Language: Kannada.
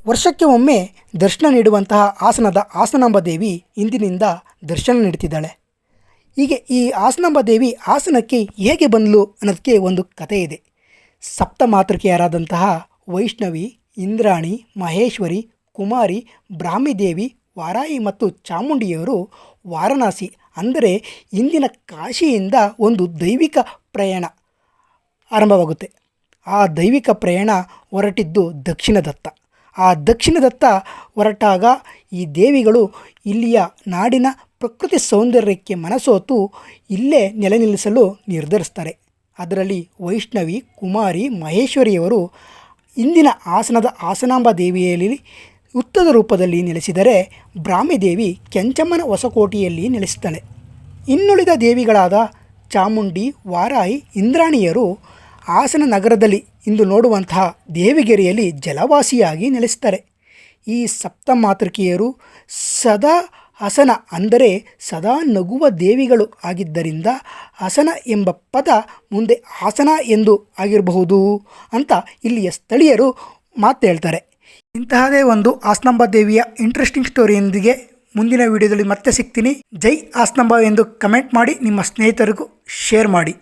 ವರ್ಷಕ್ಕೆ ಒಮ್ಮೆ ದರ್ಶನ ನೀಡುವಂತಹ ಹಾಸನದ ಹಾಸನಾಂಬ ದೇವಿ ಇಂದಿನಿಂದ ದರ್ಶನ ನೀಡುತ್ತಿದ್ದಾಳೆ. ಹೀಗೆ ಈ ಹಾಸನಾಂಬ ದೇವಿ ಹಾಸನಕ್ಕೆ ಹೇಗೆ ಬಂದಳು ಅನ್ನೋದಕ್ಕೆ ಒಂದು ಕಥೆ ಇದೆ. ಸಪ್ತಮಾತೃಕೆಯರಾದಂತಹ ವೈಷ್ಣವಿ, ಇಂದ್ರಾಣಿ, ಮಹೇಶ್ವರಿ, ಕುಮಾರಿ, ಬ್ರಾಹ್ಮಿದೇವಿ, ವಾರಾಹಿ ಮತ್ತು ಚಾಮುಂಡಿಯವರು ವಾರಣಾಸಿ ಅಂದರೆ ಇಂದಿನ ಕಾಶಿಯಿಂದ ಒಂದು ದೈವಿಕ ಪ್ರಯಾಣ ಆರಂಭವಾಗುತ್ತೆ. ಆ ದೈವಿಕ ಪ್ರಯಾಣ ಹೊರಟಿದ್ದು ದಕ್ಷಿಣದತ್ತ. ಆ ದಕ್ಷಿಣದತ್ತ ಹೊರಟಾಗ ಈ ದೇವಿಗಳು ಇಲ್ಲಿಯ ನಾಡಿನ ಪ್ರಕೃತಿ ಸೌಂದರ್ಯಕ್ಕೆ ಮನಸೋತು ಇಲ್ಲೇ ನೆಲೆ ನಿಲ್ಲಿಸಲು ನಿರ್ಧರಿಸ್ತಾರೆ. ಅದರಲ್ಲಿ ವೈಷ್ಣವಿ, ಕುಮಾರಿ, ಮಹೇಶ್ವರಿಯವರು ಇಂದಿನ ಹಾಸನದ ಹಾಸನಾಂಬ ದೇವಿಯಲ್ಲಿ ಉತ್ತದ ರೂಪದಲ್ಲಿ ನೆಲೆಸಿದರೆ, ಬ್ರಾಹ್ಮಿದೇವಿ ಕೆಂಚಮ್ಮನ ಹೊಸಕೋಟೆಯಲ್ಲಿ ನೆಲೆಸ್ತಾಳೆ. ಇನ್ನುಳಿದ ದೇವಿಗಳಾದ ಚಾಮುಂಡಿ, ವಾರಾಹಿ, ಇಂದ್ರಾಣಿಯರು ಹಾಸನ ನಗರದಲ್ಲಿ ಇಂದು ನೋಡುವಂತಹ ದೇವಿಗೆರೆಯಲ್ಲಿ ಜಲವಾಸಿಯಾಗಿ ನೆಲೆಸ್ತಾರೆ. ಈ ಸಪ್ತಮಾತೃಕೆಯರು ಸದಾ ಹಸನ ಅಂದರೆ ಸದಾ ನಗುವ ದೇವಿಗಳು ಆಗಿದ್ದರಿಂದ ಹಸನ ಎಂಬ ಪದ ಮುಂದೆ ಹಾಸನ ಎಂದು ಆಗಿರಬಹುದು ಅಂತ ಇಲ್ಲಿಯ ಸ್ಥಳೀಯರು ಮಾತು ಹೇಳ್ತಾರೆ. ಇಂತಹದೇ ಒಂದು ಹಾಸನಾಂಬ ದೇವಿಯ ಇಂಟ್ರೆಸ್ಟಿಂಗ್ ಸ್ಟೋರಿಯೊಂದಿಗೆ ಮುಂದಿನ ವಿಡಿಯೋದಲ್ಲಿ ಮತ್ತೆ ಸಿಗ್ತೀನಿ. ಜೈ ಹಾಸನಾಂಬ ಎಂದು ಕಮೆಂಟ್ ಮಾಡಿ, ನಿಮ್ಮ ಸ್ನೇಹಿತರಿಗೂ ಶೇರ್ ಮಾಡಿ.